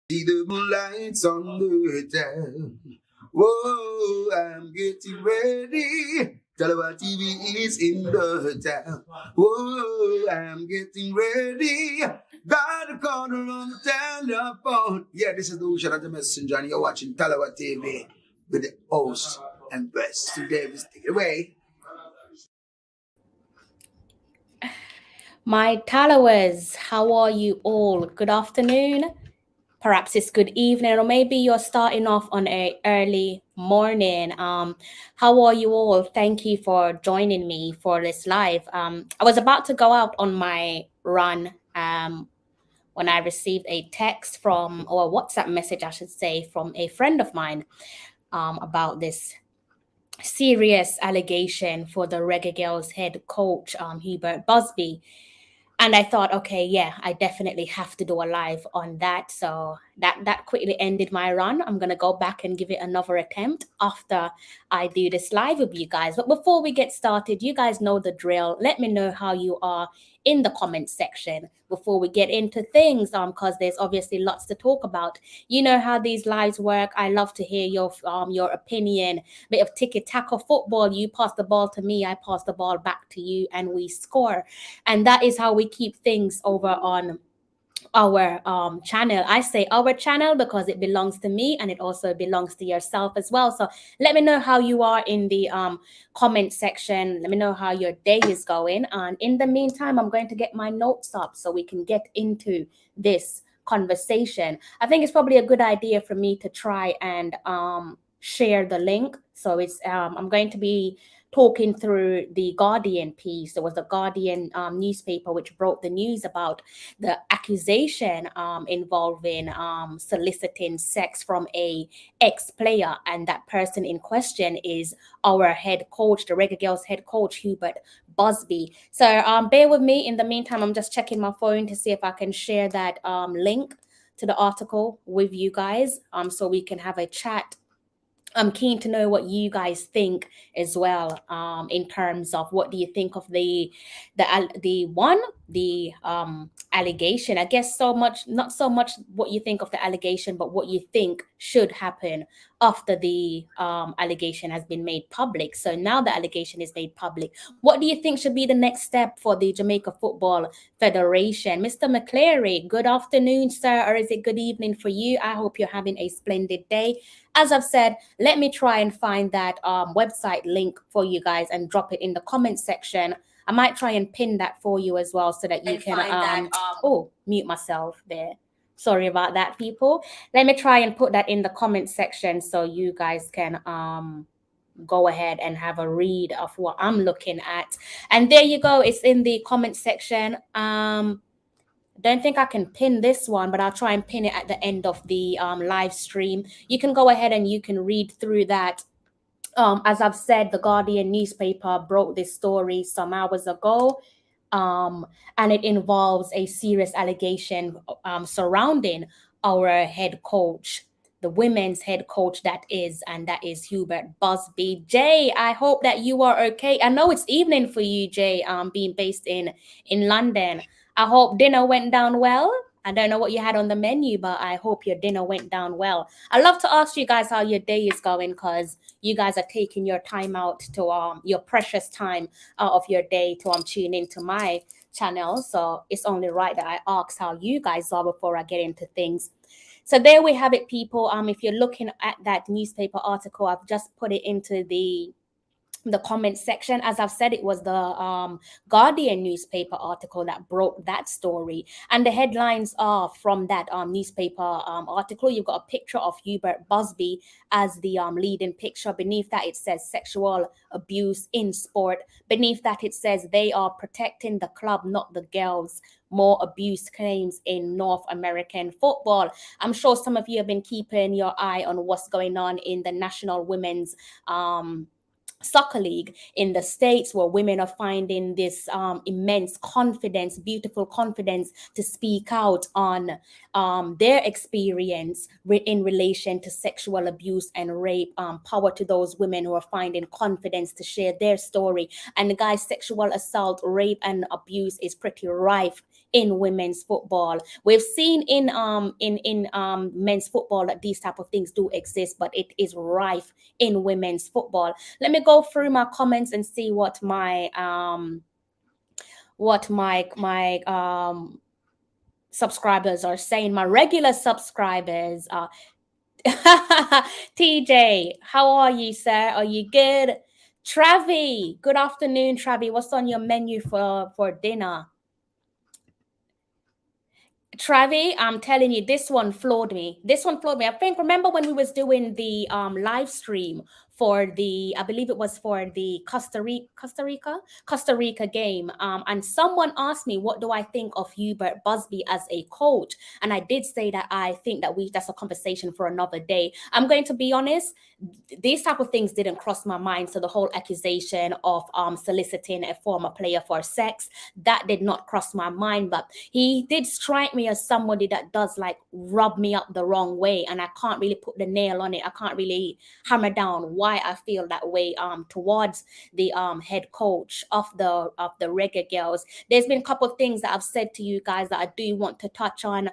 See the moonlights on the town. Whoa, I'm getting ready. Tallawah TV is in the town. Whoa, I'm getting ready. Got a corner on the telephone. Yeah, this is the Ocean of the Messenger, and you're watching Tallawah TV with the host and best. Today, take it away. My Tallawahs, how are you all? Good afternoon. Perhaps it's good evening, or maybe you're starting off on a early morning. How are you all? Thank you for joining me for this live. I was about to go out on my run when I received a text from, or a WhatsApp message, I should say, from a friend of mine about this serious allegation for the Reggae Girlz head coach, Hubert Busby. And I thought, okay, yeah, I definitely have to do a live on that. So that quickly ended my run. I'm gonna go back and give it another attempt after I do this live with you guys. But before we get started, you guys know the drill. Let me know how you are in the comment section before we get into things, because there's obviously lots to talk about. You know how these lives work. I love to hear your opinion. Bit of tiki-taka football. You pass the ball to me, I pass the ball back to you, and we score. And that is how we keep things over on our channel. I say our channel because it belongs to me and it also belongs to yourself as well. So let me know how you are in the comment section. Let me know how your day is going, and in the meantime I'm going to get my notes up so we can get into this conversation. I think it's probably a good idea for me to try and share the link. So it's I'm going to be talking through the Guardian piece. There was the Guardian newspaper which broke the news about the accusation involving soliciting sex from a ex-player, and that person in question is our head coach, the Reggae Girlz head coach, Hubert Busby. So bear with me. In the meantime, I'm just checking my phone to see if I can share that link to the article with you guys, so we can have a chat. I'm keen to know what you guys think as well, in terms of what do you think of the allegation. I guess so much, not so much what you think of the allegation, but what you think should happen after the allegation has been made public. So now the allegation is made public. What do you think should be the next step for the Jamaica Football Federation? Mr. McCleary, good afternoon, sir, or is it good evening for you? I hope you're having a splendid day. As I've said, let me try and find that website link for you guys and drop it in the comment section. I might try and pin that for you as well so that you can oh, mute myself there. Sorry about that, people. Let me try and put that in the comment section so you guys can go ahead and have a read of what I'm looking at. And there you go. It's in the comment section. Don't think I can pin this one, but I'll try and pin it at the end of the live stream. You can go ahead and you can read through that. As I've said, the Guardian newspaper broke this story some hours ago, and it involves a serious allegation surrounding our head coach, the women's head coach, and that is Hubert Busby. Jay, I hope that you are okay. I know it's evening for you, Jay, being based in London. I hope dinner went down well. I don't know what you had on the menu, but I hope your dinner went down well. I love to ask you guys how your day is going, because you guys are taking your time out to your precious time out of your day to tune into my channel. So it's only right that I ask how you guys are before I get into things. So there we have it, people. If you're looking at that newspaper article, I've just put it into the comment section. As I've said, it was the Guardian newspaper article that broke that story, and the headlines are from that newspaper article. You've got a picture of Hubert Busby as the leading picture. Beneath that it says sexual abuse in sport. Beneath that it says they are protecting the club, not the girls. More abuse claims in North American football. I'm sure some of you have been keeping your eye on what's going on in the National Women's soccer league in the States, where women are finding this immense confidence, beautiful confidence, to speak out on their experience in relation to sexual abuse and rape. Power to those women who are finding confidence to share their story. And guys, sexual assault, rape, and abuse is pretty rife in women's football. We've seen in men's football that these type of things do exist, but it is rife in women's football. Let me go through my comments and see what my subscribers are saying. My regular subscribers are TJ, how are you, sir? Are you good? Travi, good afternoon, Travi. What's on your menu for dinner? Travi, I'm telling you, this one floored me. This one floored me. I think, remember when we was doing the live stream for the, I believe it was for the Costa Rica game. And someone asked me, what do I think of Hubert Busby as a coach? And I did say that I think that that's a conversation for another day. I'm going to be honest, these type of things didn't cross my mind. So the whole accusation of soliciting a former player for sex, that did not cross my mind. But he did strike me as somebody that does like rub me up the wrong way, and I can't really put the nail on it. I can't really hammer down why I feel that way towards the head coach of the Reggae Girlz. There's been a couple of things that I've said to you guys that I do want to touch on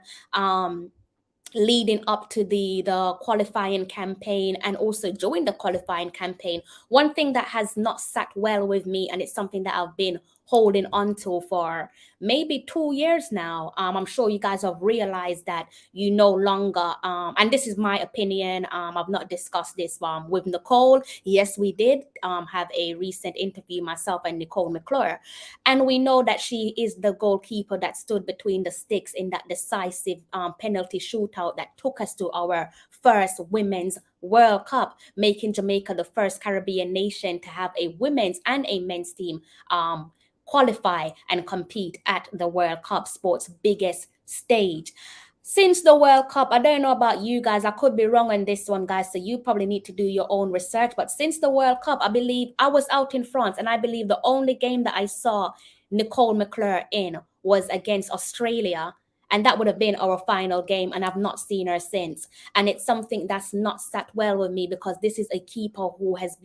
leading up to the qualifying campaign and also during the qualifying campaign. One thing that has not sat well with me, and it's something that I've been holding on to for maybe 2 years now. I'm sure you guys have realized that you no longer, and this is my opinion, I've not discussed this with Nicole. Yes, we did have a recent interview, myself and Nicole McClure, and we know that she is the goalkeeper that stood between the sticks in that decisive penalty shootout that took us to our first women's World Cup, making Jamaica the first Caribbean nation to have a women's and a men's team qualify and compete at the World Cup, sports biggest stage. Since the World Cup, I don't know about you guys, I could be wrong on this one, guys, so you probably need to do your own research. But since the World Cup, I believe I was out in France, and I believe the only game that I saw Nicole McClure in was against Australia. And that would have been our final game, and I've not seen her since. And it's something that's not sat well with me, because this is a keeper who was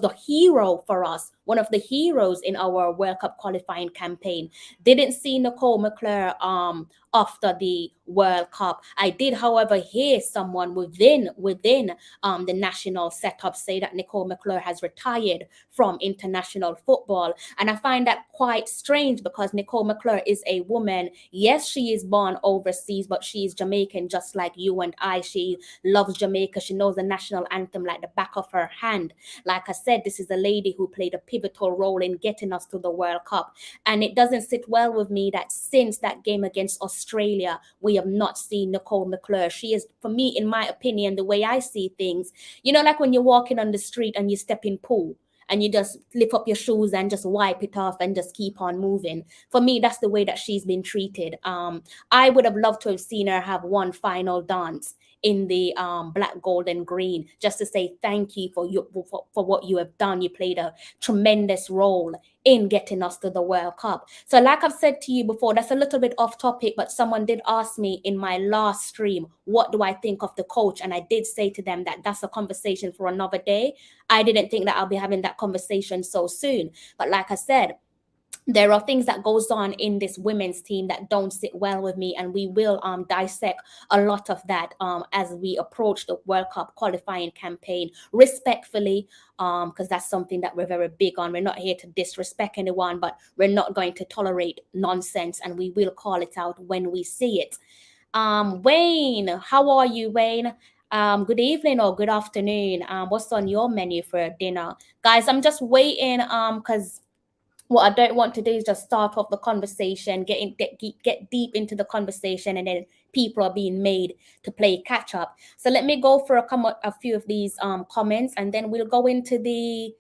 the hero for us, one of the heroes in our World Cup qualifying campaign. Didn't see Nicole McClure after the World Cup. I did, however, hear someone within the national setup say that Nicole McClure has retired from international football. And I find that quite strange, because Nicole McClure is a woman. Yes, she is born overseas, but she is Jamaican just like you and I. She loves Jamaica. She knows the national anthem like the back of her hand. Like I said, this is a lady who played a pivotal role in getting us to the World Cup. And it doesn't sit well with me that since that game against Australia, we have not seen Nicole McClure. She is, for me, in my opinion, the way I see things, like when you're walking on the street and you step in pool, and you just lift up your shoes and just wipe it off and just keep on moving. For me, that's the way that she's been treated. I would have loved to have seen her have one final dance in the black, gold, and green, just to say thank you for what you have done. You played a tremendous role in getting us to the World Cup. So like I've said to you before, that's a little bit off topic, but someone did ask me in my last stream, what do I think of the coach? And I did say to them that that's a conversation for another day. I didn't think that I'll be having that conversation so soon. But like I said, there are things that goes on in this women's team that don't sit well with me, and we will dissect a lot of that as we approach the World Cup qualifying campaign respectfully, because that's something that we're very big on. We're not here to disrespect anyone, but we're not going to tolerate nonsense, and we will call it out when we see it. Wayne, how are you, Wayne? Good evening or good afternoon. What's on your menu for dinner? Guys, I'm just waiting because what I don't want to do is just start off the conversation, get deep into the conversation, and then people are being made to play catch up. So let me go for a few of these comments, and then we'll go into the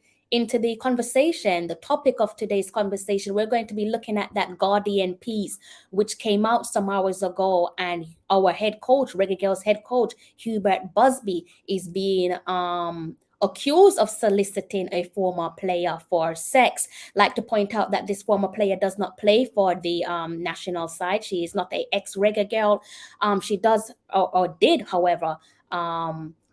conversation. The topic of today's conversation, we're going to be looking at that Guardian piece, which came out some hours ago, and our head coach, Reggae Girlz head coach, Hubert Busby, is being accused of soliciting a former player for sex. Like to point out that this former player does not play for the national side. She is not a ex-Reggae girl. She does or did, however,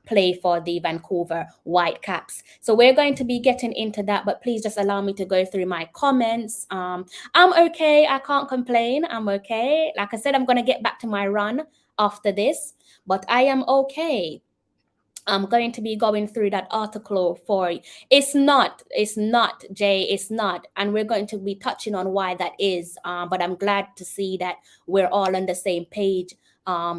play for the Vancouver Whitecaps. So we're going to be getting into that, but please just allow me to go through my comments. I'm okay. I can't complain. I'm okay. Like I said, I'm going to get back to my run after this, but I am okay. I'm going to be going through that article for you. It's not, Jay, it's not. And we're going to be touching on why that is. But I'm glad to see that we're all on the same page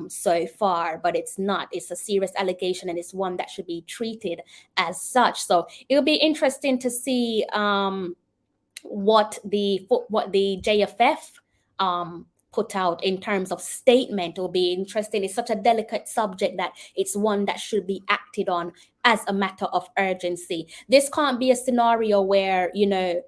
so far, but it's not. It's a serious allegation, and it's one that should be treated as such. So it'll be interesting to see what the JFF put out in terms of statement. Will be interesting. It's such a delicate subject that it's one that should be acted on as a matter of urgency. This can't be a scenario where, you know,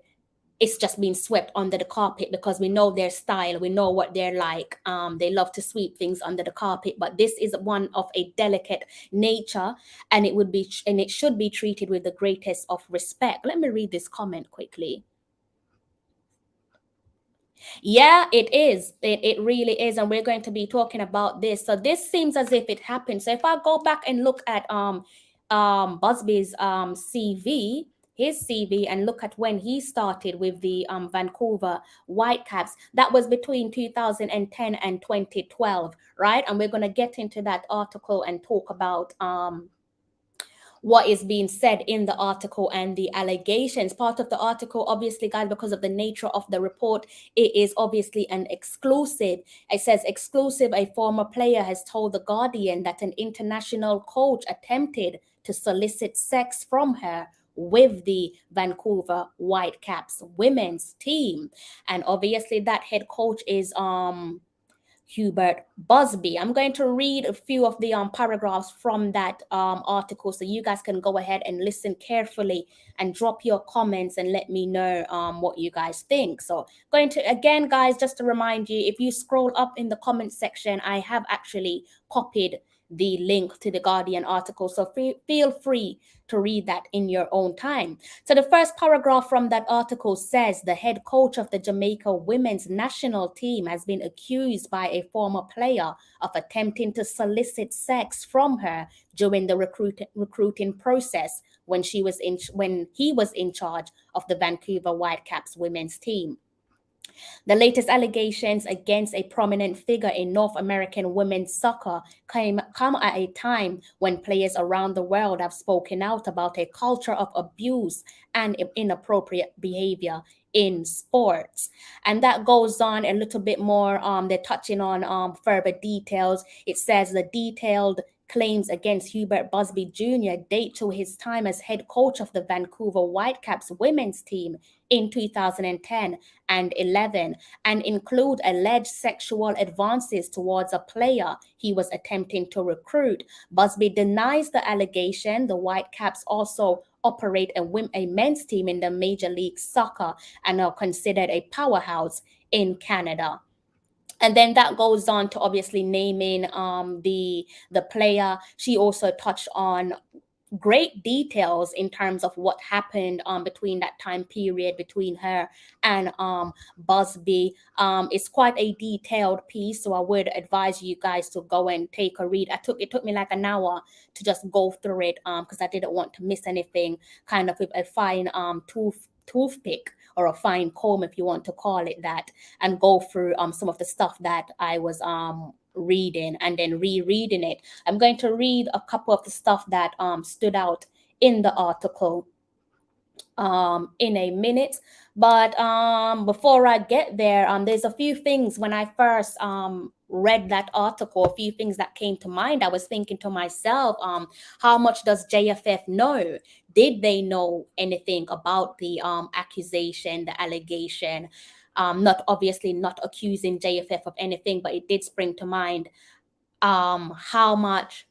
it's just being swept under the carpet, because we know their style, we know what they're like. They love to sweep things under the carpet, but this is one of a delicate nature, and it should be treated with the greatest of respect. Let me read this comment quickly. Yeah, it is. It really is. And we're going to be talking about this. So this seems as if it happened. So if I go back and look at Busby's CV, his CV, and look at when he started with the Vancouver Whitecaps, that was between 2010 and 2012, right? And we're going to get into that article and talk about what is being said in the article and the allegations. Part of the article, obviously, guys, because of the nature of the report, it is obviously an exclusive. It says, exclusive, a former player has told The Guardian that an international coach attempted to solicit sex from her with the Vancouver Whitecaps women's team. And obviously that head coach is Hubert Busby. I'm going to read a few of the paragraphs from that article, so you guys can go ahead and listen carefully and drop your comments and let me know what you guys think. So going to, again, guys, just to remind you, if you scroll up in the comment section, I have actually copied the link to the Guardian article, so feel free to read that in your own time. So the first paragraph from that article says the head coach of the Jamaica women's national team has been accused by a former player of attempting to solicit sex from her during the recruiting process when he was in charge of the Vancouver Whitecaps women's team. The latest allegations against a prominent figure in North American women's soccer come at a time when players around the world have spoken out about a culture of abuse and inappropriate behavior in sports. And that goes on a little bit more. They're touching on further details. It says the detailed claims against Hubert Busby Jr. date to his time as head coach of the Vancouver Whitecaps women's team in 2010 and 11, and include alleged sexual advances towards a player he was attempting to recruit. Busby denies the allegation. The Whitecaps also operate a men's team in the Major League Soccer and are considered a powerhouse in Canada. And then that goes on to obviously naming the player. She also touched on great details in terms of what happened between that time period between her and Busby. It's quite a detailed piece, so I would advise you guys to go and take a read. It took me like an hour to just go through it because I didn't want to miss anything, kind of with a fine toothpick or a fine comb, if you want to call it that, and go through some of the stuff that I was reading and then rereading it. I'm going to read a couple of the stuff that stood out in the article in a minute. But before I get there, there's a few things when I first read that article, a few things that came to mind. I was thinking to myself, how much does JFF know? Did they know anything about the accusation, the allegation? Not accusing JFF of anything, but it did spring to mind how much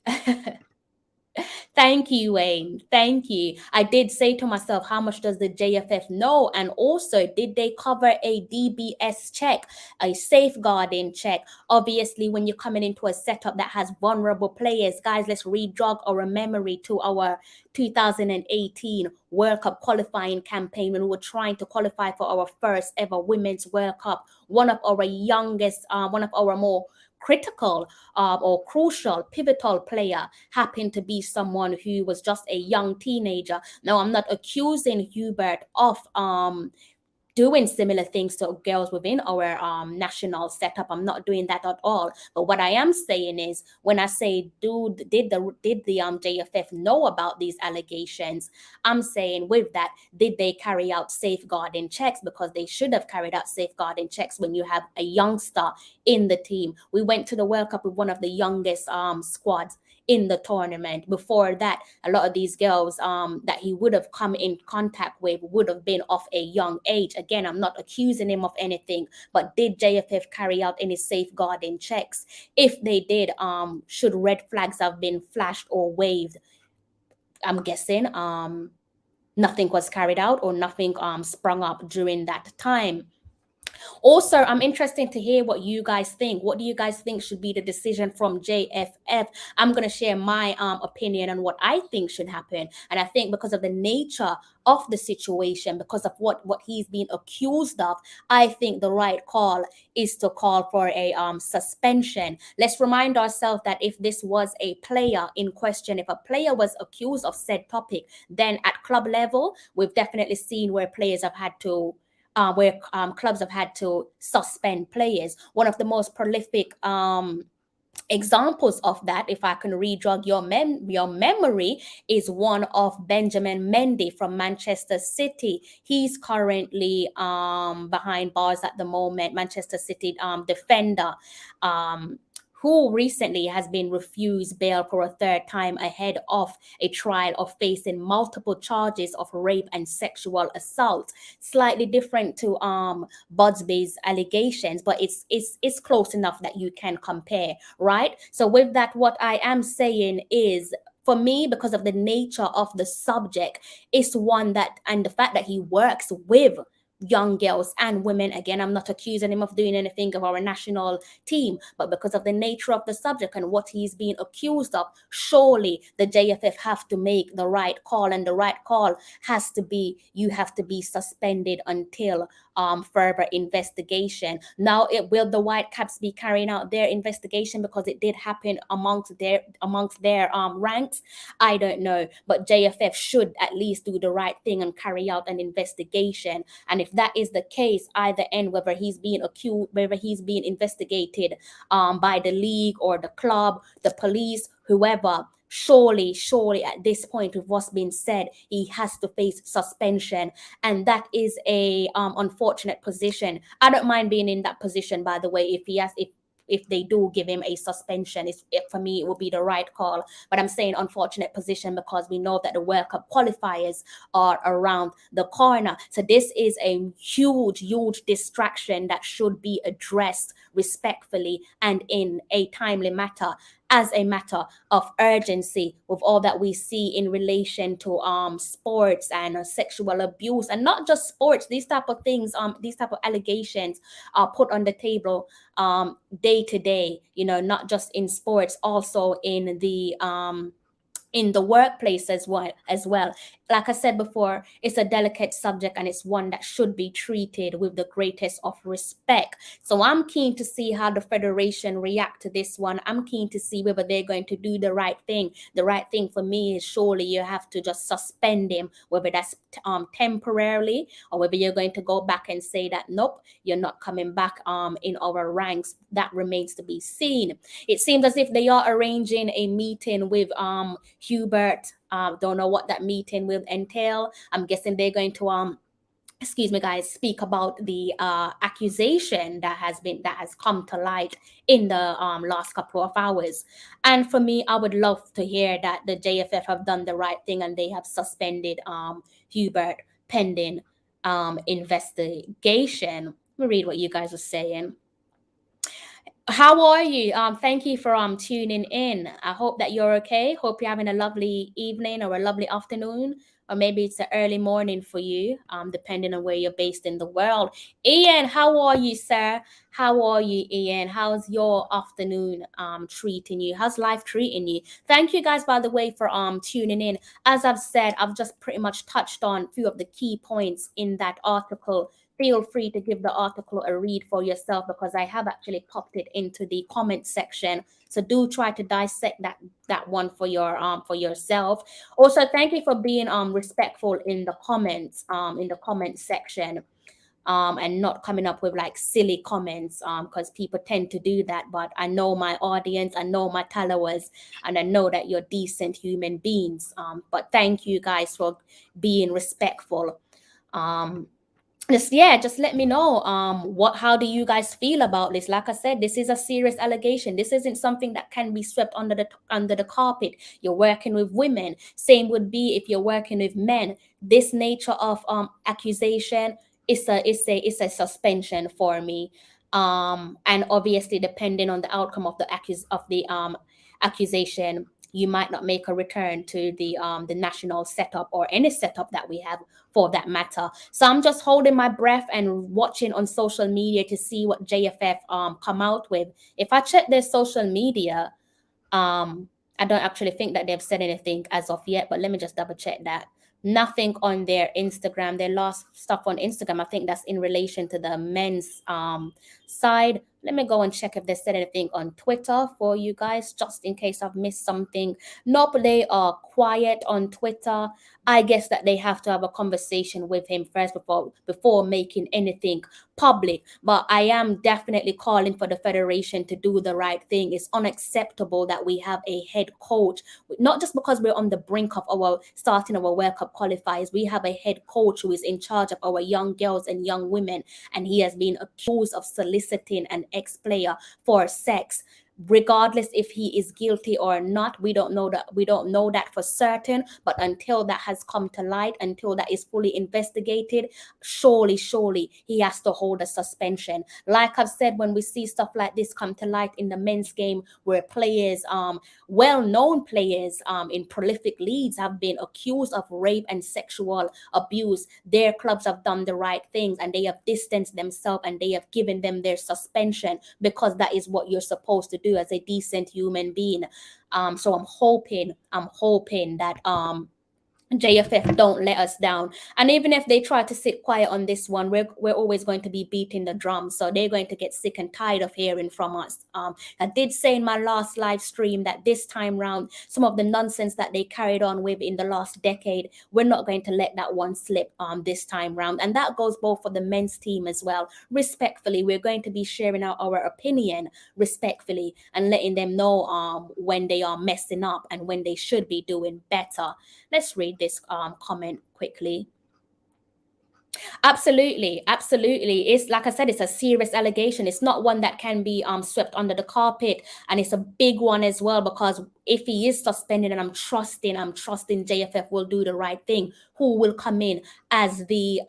Thank you, Wayne. Thank you. I did say to myself, how much does the JFF know? And also, did they cover a DBS check, a safeguarding check? Obviously, when you're coming into a setup that has vulnerable players, guys, let's re-jog our memory to our 2018 World Cup qualifying campaign when we were trying to qualify for our first ever Women's World Cup. One of our youngest, one of our more critical or crucial, pivotal player happened to be someone who was just a young teenager. Now, I'm not accusing Hubert of doing similar things to girls within our national setup. I'm not doing that at all. But what I am saying is, when I say, did the JFF know about these allegations? I'm saying with that, did they carry out safeguarding checks? Because they should have carried out safeguarding checks when you have a youngster in the team. We went to the World Cup with one of the youngest squads in the tournament. Before that, a lot of these girls that he would have come in contact with would have been of a young age. Again, I'm not accusing him of anything, but did JFF carry out any safeguarding checks? If they did, should red flags have been flashed or waved? I'm guessing nothing was carried out or nothing sprung up during that time. Also, I'm interested to hear what you guys think. What do you guys think should be the decision from JFF? I'm going to share my opinion on what I think should happen. And I think because of the nature of the situation, because of what he's been accused of, I think the right call is to call for a suspension. Let's remind ourselves that if this was a player in question, if a player was accused of said topic, then at club level, we've definitely seen where players have had to where clubs have had to suspend players. One of the most prolific examples of that, if I can re-jog your memory, is one of Benjamin Mendy from Manchester City. He's currently behind bars at the moment. Manchester City defender. Who recently has been refused bail for a third time ahead of a trial of facing multiple charges of rape and sexual assault. Slightly different to Busby's allegations, but it's close enough that you can compare, right? So with that, what I am saying is, for me, because of the nature of the subject, it's one that, and the fact that he works with young girls and women. Again, I'm not accusing him of doing anything of our national team, but because of the nature of the subject and what he's being accused of, surely the JFF have to make the right call, and the right call has to be, you have to be suspended until further investigation. Now, will the Whitecaps be carrying out their investigation because it did happen amongst their ranks? I don't know, but JFF should at least do the right thing and carry out an investigation. And if that is the case, either end, whether he's being accused, whether he's being investigated by the league or the club, the police, whoever, surely at this point, with what's been said, he has to face suspension. And that is a unfortunate position. I don't mind being in that position, by the way, if they do give him a suspension. For me, it will be the right call. But I'm saying unfortunate position because we know that the World Cup qualifiers are around the corner. So this is a huge distraction that should be addressed respectfully and in a timely matter, as a matter of urgency, with all that we see in relation to sports and sexual abuse. And not just sports, these type of things, these type of allegations are put on the table day to day, not just in sports, also in the workplace as well. Like I said before, it's a delicate subject and it's one that should be treated with the greatest of respect. So I'm keen to see how the federation react to this one. I'm keen to see whether they're going to do the right thing. The right thing for me is surely you have to just suspend him, whether that's temporarily or whether you're going to go back and say that nope, you're not coming back in our ranks. That remains to be seen. It seems as if they are arranging a meeting with Hubert. Don't know what that meeting will entail. I'm guessing they're going to excuse me guys, speak about the accusation that has come to light in the last couple of hours. And for me, I would love to hear that the JFF have done the right thing and they have suspended Hubert pending investigation. Let me read what you guys are saying. How are you? Thank you for tuning in. I hope that you're okay. Hope you're having a lovely evening or a lovely afternoon, or maybe it's an early morning for you, depending on where you're based in the world. Ian, how are you, sir? How are you, Ian? How's your afternoon treating you? How's life treating you? Thank you guys, by the way, for tuning in. As I've said, I've just pretty much touched on a few of the key points in that article feel free to give the article a read for yourself, because I have actually popped it into the comment section. So do try to dissect that one for yourself. Also, thank you for being respectful in the comments, in the comment section, and not coming up with like silly comments, because people tend to do that. But I know my audience, I know my Tallawahs, and I know that you're decent human beings. But thank you guys for being respectful. Just let me know how do you guys feel about this. Like I said, this is a serious allegation. This isn't something that can be swept under the carpet. You're working with women. Same would be if you're working with men. This nature of accusation is a suspension for me. And obviously, depending on the outcome of the accusation, you might not make a return to the national setup, or any setup that we have for that matter. So I'm just holding my breath and watching on social media to see what JFF come out with. If I check their social media, I don't actually think that they've said anything as of yet, but let me just double check that. Nothing on their Instagram, their last stuff on Instagram. I think that's in relation to the men's side. Let me go and check if they said anything on Twitter for you guys, just in case I've missed something. Nope, they are quiet on Twitter. I guess that they have to have a conversation with him first before making anything public. But I am definitely calling for the federation to do the right thing. It's unacceptable that we have a head coach, not just because we're on the brink of starting our World Cup qualifiers. We have a head coach who is in charge of our young girls and young women, and he has been accused of soliciting an ex-player for sex. Regardless if he is guilty or not, we don't know that for certain. But until that has come to light, until that is fully investigated, surely he has to hold a suspension. Like I've said, when we see stuff like this come to light in the men's game, where players, well-known players in prolific leagues, have been accused of rape and sexual abuse, their clubs have done the right things, and they have distanced themselves, and they have given them their suspension, because that is what you're supposed to do as a decent human being. So I'm hoping that JFF don't let us down. And even if they try to sit quiet on this one, we're always going to be beating the drum. So they're going to get sick and tired of hearing from us. I did say in my last live stream that this time round, some of the nonsense that they carried on with in the last decade, we're not going to let that one slip this time round. And that goes both for the men's team as well. Respectfully, we're going to be sharing our opinion respectfully, and letting them know when they are messing up and when they should be doing better. Let's read this comment quickly. Absolutely. It's like I said, it's a serious allegation. It's not one that can be swept under the carpet, and it's a big one as well, because if he is suspended, and I'm trusting JFF will do the right thing, who will come in as the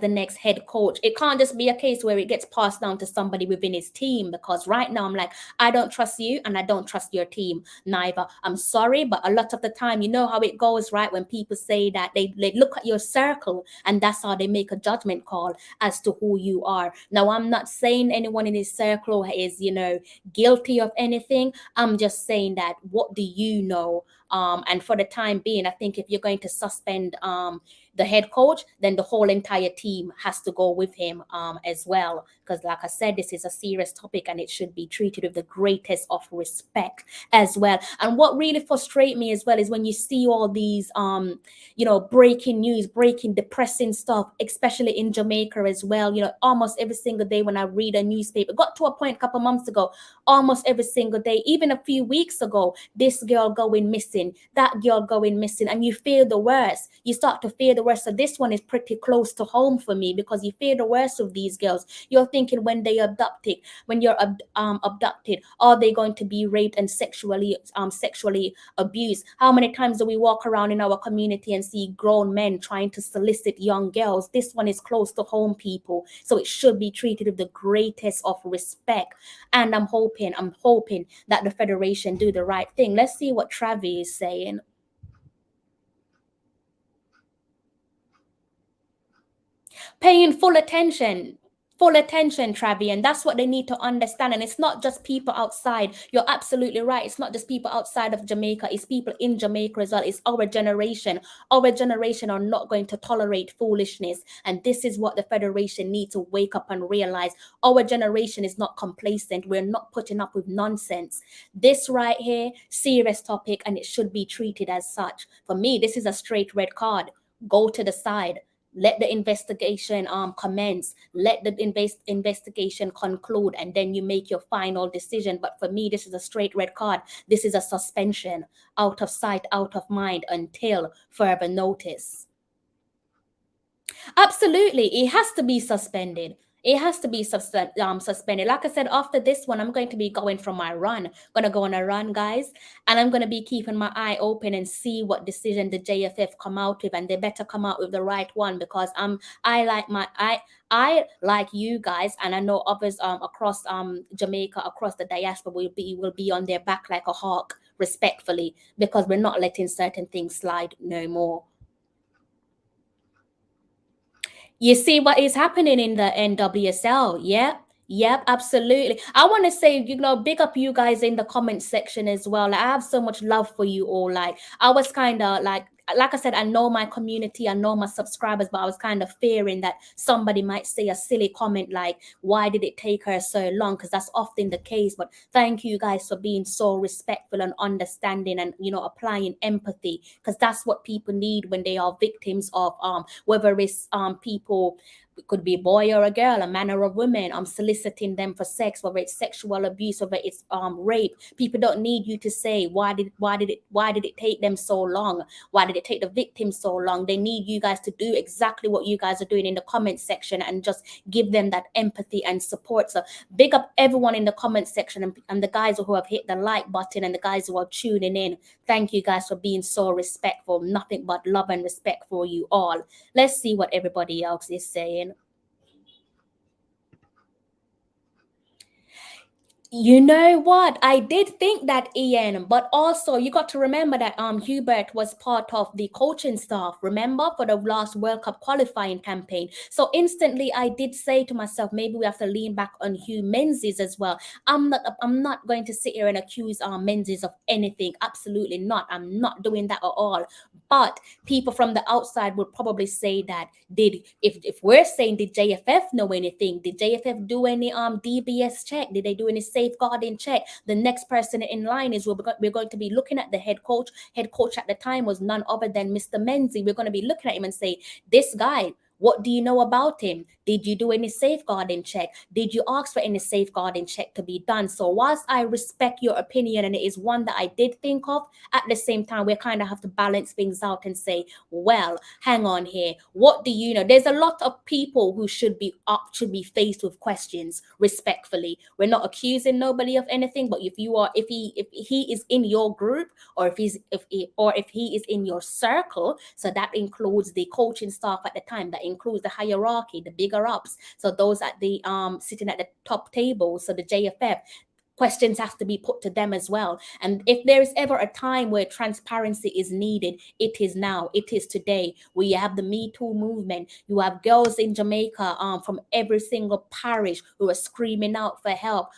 next head coach. It can't just be a case where it gets passed down to somebody within his team, because right now I'm like, I don't trust you and I don't trust your team neither. I'm sorry, but a lot of the time, you know how it goes, right? When people say that they look at your circle, and that's how they make a judgment call as to who you are. Now, I'm not saying anyone in his circle is, guilty of anything. I'm just saying that, what do you know? And for the time being, I think if you're going to suspend the head coach, then the whole entire team has to go with him as well. Because like I said, this is a serious topic, and it should be treated with the greatest of respect as well. And what really frustrates me as well is when you see all these, breaking news, breaking depressing stuff, especially in Jamaica as well. Almost every single day when I read a newspaper, got to a point a couple months ago, almost every single day, even a few weeks ago, this girl going missing, that girl going missing, and you fear the worst. You start to fear the worst. So this one is pretty close to home for me, because you fear the worst of these girls. You're thinking, when you're abducted, are they going to be raped and sexually abused? How many times do we walk around in our community and see grown men trying to solicit young girls? This one is close to home, people. So it should be treated with the greatest of respect. And I'm hoping that the federation do the right thing. Let's see what Travi is saying. Paying full attention. full attention, Travi, and that's what they need to understand. And it's not just people outside. You're absolutely right. It's not just people outside of Jamaica. It's people in Jamaica as well. It's our generation. Our generation are not going to tolerate foolishness, and this is what the Federation needs to wake up and realize. Our generation is not complacent. We're not putting up with nonsense. This right here, serious topic, and it should be treated as such. For me, this is a straight red card. Go to the side. Let the investigation commence. Let the investigation conclude, and then you make your final decision. But for me, this is a straight red card. This is a suspension, out of sight, out of mind, until further notice. Absolutely, it has to be suspended. It has to be suspended. Like I said, after this one, I'm going to be going for my run. I'm gonna go on a run, guys, and I'm gonna be keeping my eye open and see what decision the JFF come out with, and they better come out with the right one, because I like you guys, and I know others across Jamaica, across the diaspora will be on their back like a hawk, respectfully, because we're not letting certain things slide no more. You see what is happening in the NWSL? Yep, absolutely. I want to say, big up you guys in the comment section as well. Like, I have so much love for you all. Like, I was kind of like I said, I know my community, I know my subscribers, but I was kind of fearing that somebody might say a silly comment like, why did it take her so long? Because that's often the case. But thank you guys for being so respectful and understanding, and applying empathy, because that's what people need when they are victims of whether it's people, it could be a boy or a girl, a man or a woman. I'm soliciting them for sex, whether it's sexual abuse, whether it's rape. People don't need you to say why did it take them so long? Why did it take the victim so long? They need you guys to do exactly what you guys are doing in the comment section, and just give them that empathy and support. So big up everyone in the comment section, and the guys who have hit the like button, and the guys who are tuning in. Thank you guys for being so respectful. Nothing but love and respect for you all. Let's see what everybody else is saying. You know what? I did think that, Ian, but also you got to remember that Hubert was part of the coaching staff, remember, for the last World Cup qualifying campaign. So instantly I did say to myself, maybe we have to lean back on Hugh Menzies as well. I'm not going to sit here and accuse Menzies of anything. Absolutely not. I'm not doing that at all. But people from the outside would probably say that if we're saying, did JFF know anything? Did JFF do any DBS check? Did they do any safeguarding check? The next person in line is we're going to be looking at the head coach. Head coach at the time was none other than Mr. Menzies. We're going to be looking at him and say, this guy, what do you know about him? Did you do any safeguarding check? Did you ask for any safeguarding check to be done? So whilst I respect your opinion, and it is one that I did think of, at the same time, we kind of have to balance things out and say, well, hang on here. What do you know? There's a lot of people who should be faced with questions, respectfully. We're not accusing nobody of anything, but if he is in your group, or if he is in your circle, so that includes the coaching staff at the time, that includes the hierarchy, the bigger ups, so those at the sitting at the top table, so the JFF, questions have to be put to them as well. And if there is ever a time where transparency is needed, it is now. It is today. We have the Me Too movement. You have girls in Jamaica from every single parish who are screaming out for help.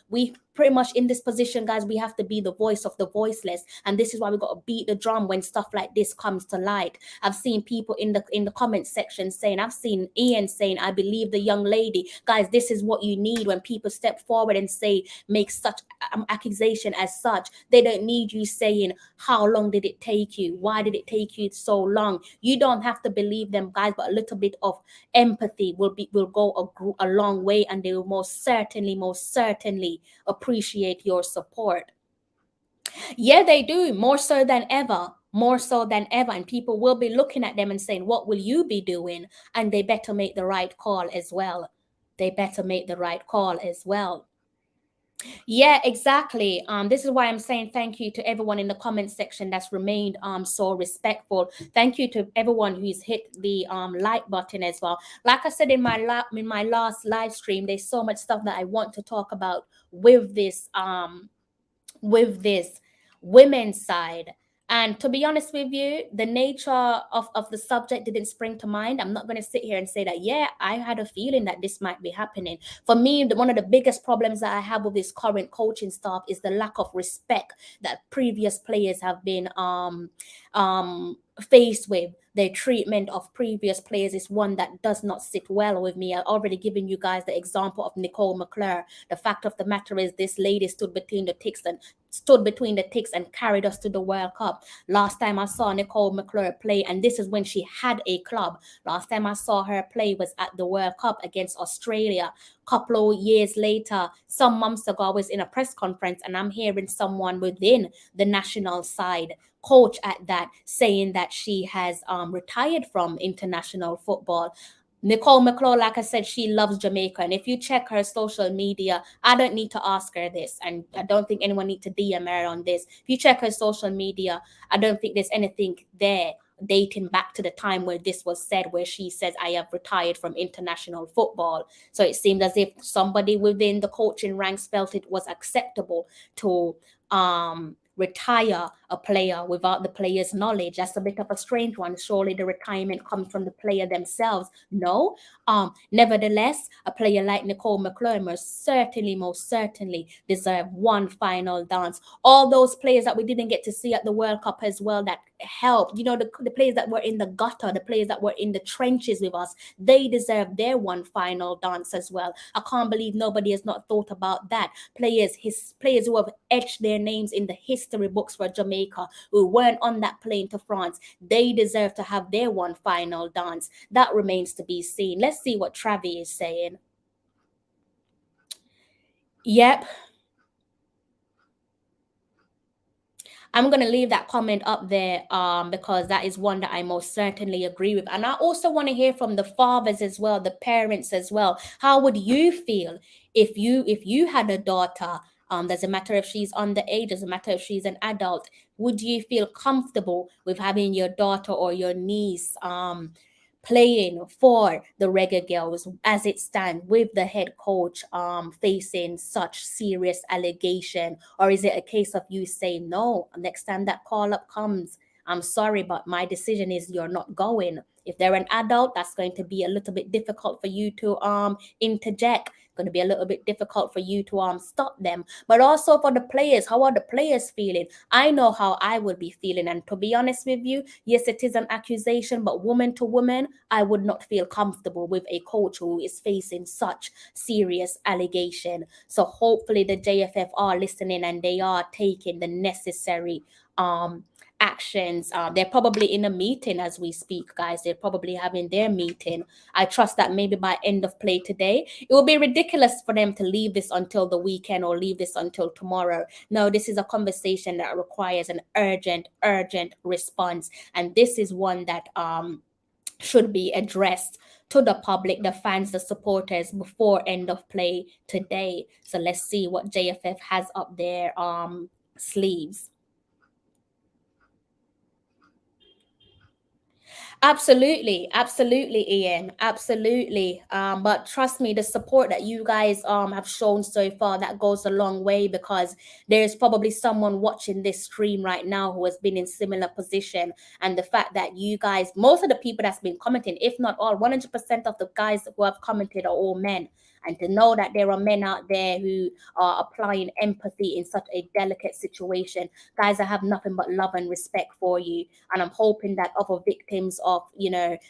We pretty much in this position, guys, we have to be the voice of the voiceless, and this is why we got to beat the drum when stuff like this comes to light. I've seen people in the comment section saying, I've seen Ian saying, I believe the young lady. Guys, this is what you need when people step forward and say, make such accusation as such. They don't need you saying, how long did it take you? Why did it take you so long? You don't have to believe them, guys, but a little bit of empathy will go a long way, and they will most certainly appreciate your support. Yeah, they do, more so than ever. And people will be looking at them and saying, what will you be doing? And they better make the right call as well. Yeah, exactly. This is why I'm saying thank you to everyone in the comment section that's remained so respectful. Thank you to everyone who's hit the like button as well. Like I said in my last live stream, there's so much stuff that I want to talk about with this women's side. And to be honest with you, the nature of the subject didn't spring to mind. I'm not going to sit here and say that, yeah, I had a feeling that this might be happening. For me, one of the biggest problems that I have with this current coaching staff is the lack of respect that previous players have been faced with. The treatment of previous players is one that does not sit well with me. I've already given you guys the example of Nicole McClure. The fact of the matter is, this lady stood between the ticks and carried us to the World Cup. Last time I saw Nicole McClure play, and this is when she had a club. Last time I saw her play was at the World Cup against Australia. Couple of years later, some months ago, I was in a press conference and I'm hearing someone within the national side, coach at that, saying that she has retired from international football. Nicole McClure, like I said, she loves Jamaica. And if you check her social media, I don't need to ask her this. And I don't think anyone needs to DM her on this. If you check her social media, I don't think there's anything there dating back to the time where this was said, where she says, I have retired from international football. So it seemed as if somebody within the coaching ranks felt it was acceptable to retire a player without the player's knowledge. That's a bit of a strange one. Surely the retirement comes from the player themselves. No. Nevertheless, a player like Nicole McClure most certainly deserve one final dance. All those players that we didn't get to see at the World Cup as well, that helped, the players that were in the gutter, the players that were in the trenches with us, they deserve their one final dance as well. I can't believe nobody has not thought about that. Players who have etched their names in the history books for Jamaica, who weren't on that plane to France, they deserve to have their one final dance. That remains to be seen. Let's see what Travi is saying. Yep. I'm going to leave that comment up there because that is one that I most certainly agree with. And I also want to hear from the fathers as well, the parents as well. How would you feel if you had a daughter? Doesn't matter if she's underage, doesn't matter if she's an adult. Would you feel comfortable with having your daughter or your niece playing for the Reggae Girlz as it stands, with the head coach facing such serious allegation? Or is it a case of you saying, no, next time that call up comes, I'm sorry, but my decision is you're not going? If they're an adult, that's going to be a little bit difficult for you to interject. Going to be a little bit difficult for you to stop them. But also for the players, how are the players feeling? I know how I would be feeling, and to be honest with you, yes, it is an accusation, but woman to woman, I would not feel comfortable with a coach who is facing such serious allegation. So hopefully the JFF are listening and they are taking the necessary actions. They're probably in a meeting as we speak, guys. They're probably having their meeting. I trust that maybe by end of play today, it will be ridiculous for them to leave this until the weekend or leave this until tomorrow. No, this is a conversation that requires an urgent response, and this is one that should be addressed to the public, the fans, the supporters before end of play today. So let's see what JFF has up their sleeves. Absolutely, Ian. Absolutely. But trust me, the support that you guys have shown so far, that goes a long way, because there's probably someone watching this stream right now who has been in similar position. And the fact that you guys, most of the people that's been commenting, if not all, 100% of the guys who have commented are all men. And to know that there are men out there who are applying empathy in such a delicate situation, guys, I have nothing but love and respect for you. And I'm hoping that other victims of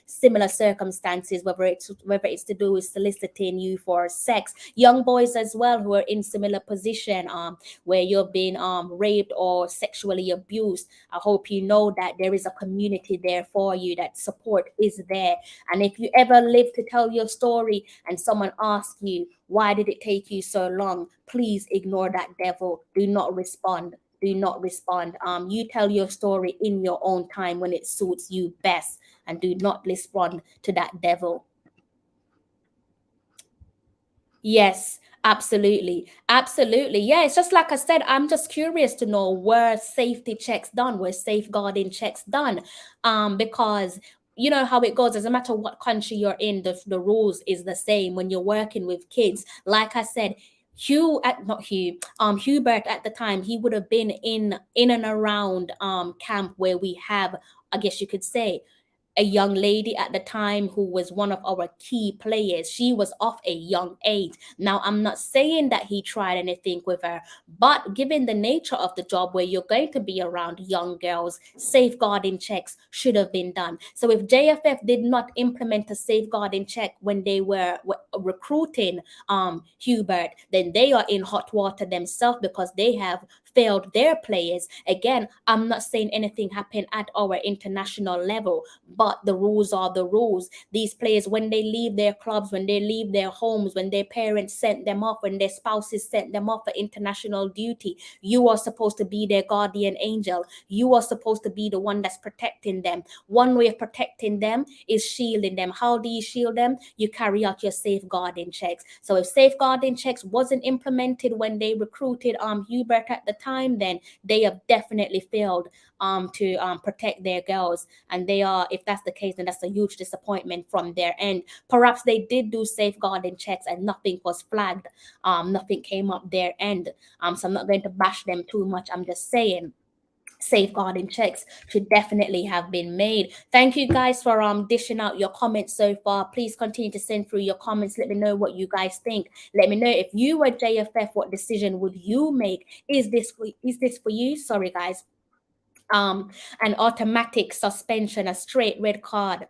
similar circumstances, whether it's to do with soliciting you for sex, young boys as well who are in similar position, where you're being raped or sexually abused, I hope you know that there is a community there for you, that support is there. And if you ever live to tell your story and someone asks you, why did it take you so long, please ignore that devil. Do not respond. You tell your story in your own time when it suits you best, and do not respond to that devil. Yes, absolutely. Yeah, it's just like I said, I'm just curious to know, were safety checks done, were safeguarding checks done? Because you know how it goes, doesn't matter what country you're in, the rules is the same when you're working with kids. Like I said, Hubert at the time, he would have been in and around camp where we have, I guess you could say, a young lady at the time who was one of our key players. She was of a young age. Now, I'm not saying that he tried anything with her, but given the nature of the job where you're going to be around young girls, safeguarding checks should have been done. So if JFF did not implement a safeguarding check when they were recruiting Hubert, then they are in hot water themselves because they have failed their players. Again, I'm not saying anything happened at our international level, but the rules are the rules. These players, when they leave their clubs, when they leave their homes, when their parents sent them off, when their spouses sent them off for international duty, you are supposed to be their guardian angel. You are supposed to be the one that's protecting them. One way of protecting them is shielding them. How do you shield them? You carry out your safeguarding checks. So if safeguarding checks wasn't implemented when they recruited Hubert at the time, then they have definitely failed to protect their girls. And they are, if that's the case, then that's a huge disappointment from their end. Perhaps they did do safeguarding checks and nothing was flagged. Nothing came up their end. So I'm not going to bash them too much. I'm just saying safeguarding checks should definitely have been made. Thank you guys for dishing out your comments so far. Please continue to send through your comments. Let me know what you guys think. Let me know if you were JFF, what decision would you make? Is this for you? Sorry guys. An automatic suspension, a straight red card.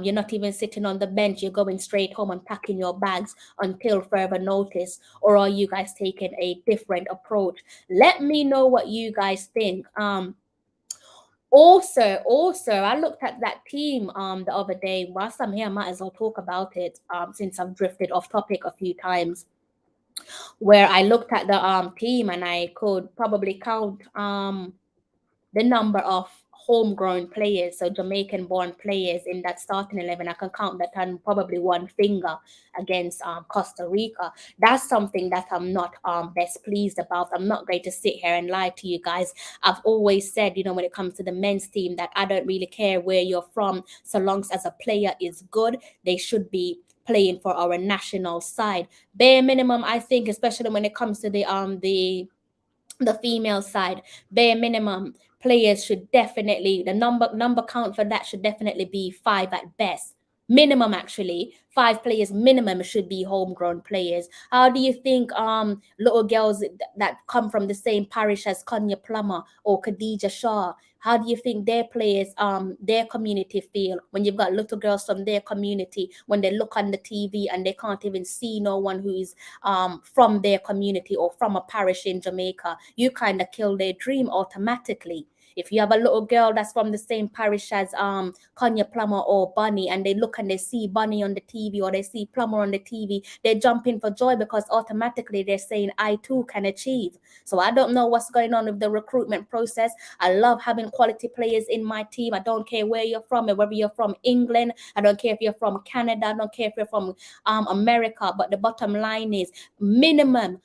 You're not even sitting on the bench, you're going straight home and packing your bags until further notice. Or are you guys taking a different approach? Let me know what you guys think. Also, I looked at that team the other day. Whilst I'm here, I might as well talk about it since I've drifted off topic a few times. Where I looked at the team and I could probably count the number of homegrown players, so Jamaican born players in that starting 11. I can count that on probably one finger against Costa Rica. That's something that I'm not best pleased about. I'm not going to sit here and lie to you guys. I've always said, you know, when it comes to the men's team, that I don't really care where you're from, so long as a player is good, they should be playing for our national side. Bare minimum, I think, especially when it comes to the female side, bare minimum, players should definitely, the number count for that should definitely be 5 at best. Minimum, actually, 5 players minimum should be homegrown players. How do you think little girls that come from the same parish as Kanya Plummer or Khadija Shaw, how do you think their players their community feel when you've got little girls from their community, when they look on the TV and they can't even see no one who's from their community or from a parish in Jamaica? You kind of kill their dream automatically. If you have a little girl that's from the same parish as Kanya Plummer or Bunny, and they look and they see Bunny on the TV or they see Plummer on the TV, they jump in for joy because automatically they're saying, I too can achieve. So I don't know what's going on with the recruitment process. I love having quality players in my team. I don't care where you're from, whether you're from England, I don't care if you're from Canada, I don't care if you're from America, but the bottom line is minimum,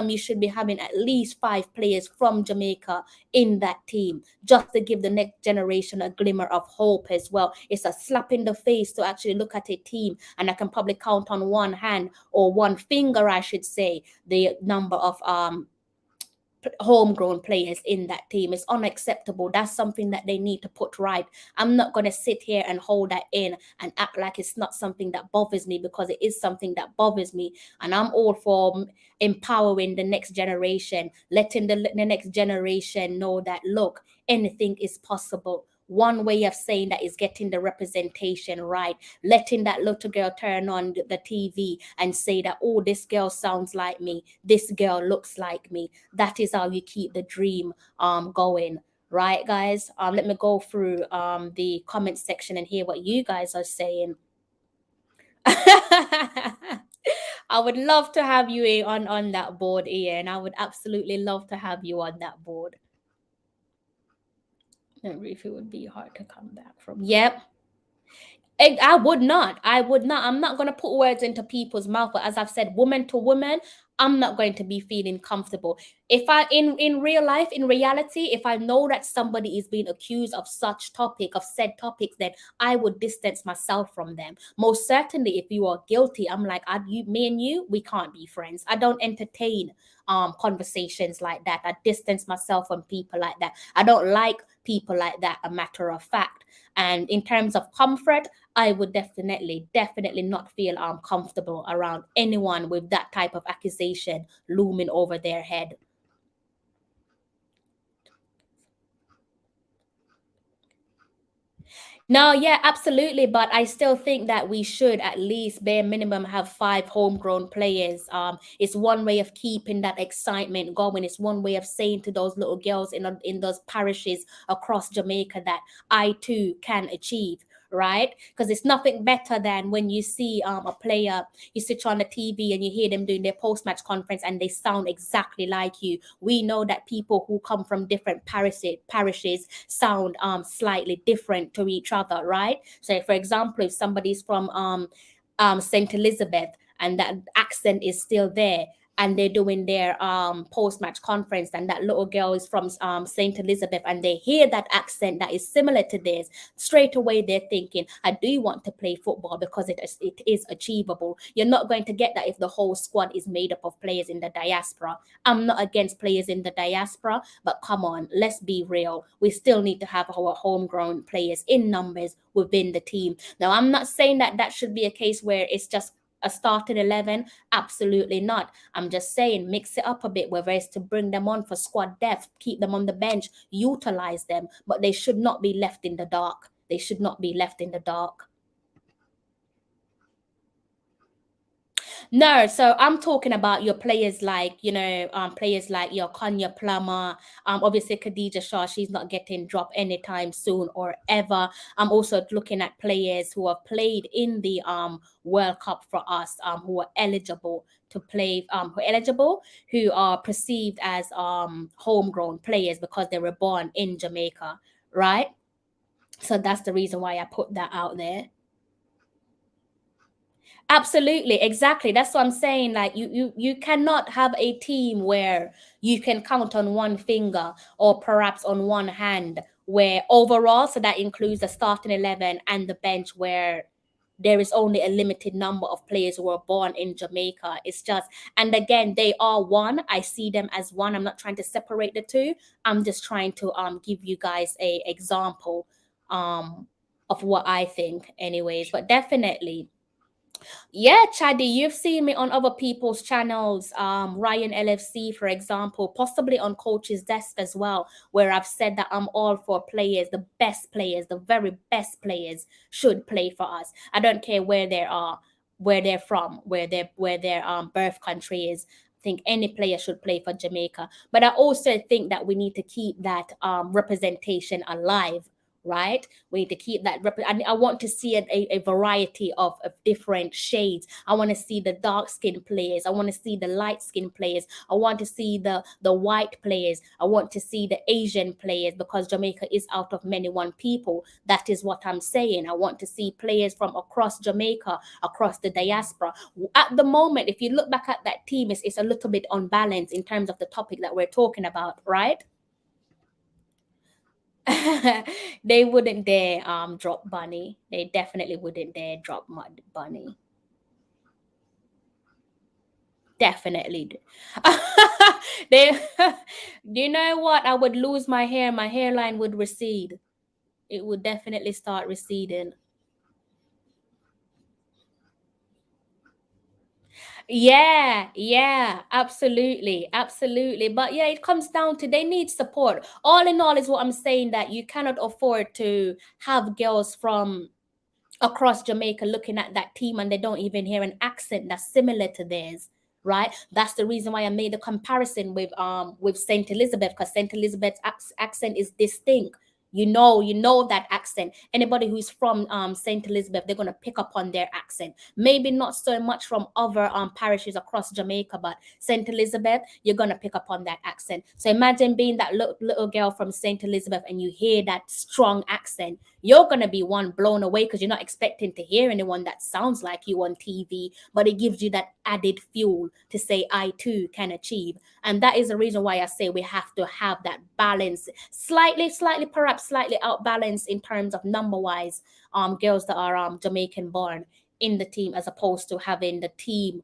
you should be having at least 5 players from Jamaica in that team, just to give the next generation a glimmer of hope as well. It's a slap in the face to actually look at a team, and I can probably count on one hand or one finger, I should say, the number of homegrown players in that team. Is unacceptable. That's something that they need to put right. I'm not going to sit here and hold that in and act like it's not something that bothers me, because it is something that bothers me. And I'm all for empowering the next generation, letting the next generation know that, look, anything is possible. One way of saying that is getting the representation right, letting that little girl turn on the TV and say that, oh, this girl sounds like me, this girl looks like me. That is how you keep the dream going. Right, guys? Let me go through the comment section and hear what you guys are saying. I would love to have you on that board, Ian. I would absolutely love to have you on that board. If it would be hard to come back from. Yep. I would not. I would not. I'm not going to put words into people's mouth. But as I've said, woman to woman, I'm not going to be feeling comfortable. If I in real life, in reality, if I know that somebody is being accused of such topic, of said topics, then I would distance myself from them. Most certainly, if you are guilty, I'm like, me and you, we can't be friends. I don't entertain conversations like that. I distance myself from people like that. I don't like people like that, a matter of fact. And in terms of comfort, I would definitely not feel comfortable around anyone with that type of accusation looming over their head. No, yeah, absolutely. But I still think that we should at least bare minimum have 5 homegrown players. It's one way of keeping that excitement going. It's one way of saying to those little girls in those parishes across Jamaica that I too can achieve. Right? Because it's nothing better than when you see a player, you sit on the TV and you hear them doing their post-match conference and they sound exactly like you. We know that people who come from different parishes sound slightly different to each other, right? So for example, if somebody's from St. Elizabeth and that accent is still there, and they're doing their post-match conference and that little girl is from St. Elizabeth and they hear that accent that is similar to theirs, straight away they're thinking, I do want to play football because it is achievable. You're not going to get that if the whole squad is made up of players in the diaspora. I'm not against players in the diaspora, but come on, let's be real. We still need to have our homegrown players in numbers within the team. Now, I'm not saying that that should be a case where it's just a starting 11. Absolutely not. I'm just saying mix it up a bit, whether it's to bring them on for squad depth, keep them on the bench, utilize them, but they should not be left in the dark. They should not be left in the dark. No, so I'm talking about your players like, players like your Kanya Plummer, obviously Khadija Shah, she's not getting dropped anytime soon or ever. I'm also looking at players who have played in the World Cup for us, who are eligible to play, who are perceived as homegrown players because they were born in Jamaica, right? So that's the reason why I put that out there. Absolutely, exactly. That's what I'm saying. Like you cannot have a team where you can count on one finger or perhaps on one hand, where overall, so that includes the starting 11 and the bench, where there is only a limited number of players who are born in Jamaica. It's just, and again, they are one. I see them as one. I'm not trying to separate the two. I'm just trying to give you guys a example of what I think, anyways. But definitely, yeah, Chaddy, you've seen me on other people's channels, Ryan LFC, for example, possibly on Coach's Desk as well, where I've said that I'm all for players, the best players, the very best players should play for us. I don't care where they are, where they're from, where their birth country is. I think any player should play for Jamaica. But I also think that we need to keep that representation alive, right? We need to keep that. I want to see a variety of different shades. I want to see the dark skin players. I want to see the light skin players. I want to see the white players. I want to see the Asian players, because Jamaica is out of many one people. That is what I'm saying. I want to see players from across Jamaica, across the diaspora. At the moment, if you look back at that team, it's a little bit unbalanced in terms of the topic that we're talking about, right? They wouldn't dare drop Bunny. They definitely wouldn't dare drop Bunny. Definitely. They you know what? I would lose my hair. My hairline would recede. It would definitely start receding. Yeah, absolutely. But yeah, it comes down to they need support. All in all, is what I'm saying, that you cannot afford to have girls from across Jamaica looking at that team and they don't even hear an accent that's similar to theirs, right? That's the reason why I made a comparison with Saint Elizabeth, because Saint Elizabeth's accent is distinct. You know that accent. Anybody who's from St. Elizabeth, they're gonna pick up on their accent. Maybe not so much from other parishes across Jamaica, but St. Elizabeth, you're gonna pick up on that accent. So imagine being that little girl from St. Elizabeth and you hear that strong accent. You're gonna be one blown away because you're not expecting to hear anyone that sounds like you on TV, but it gives you that added fuel to say I too can achieve. And that is the reason why I say we have to have that balance, perhaps slightly outbalanced in terms of number wise, girls that are Jamaican born in the team, as opposed to having the team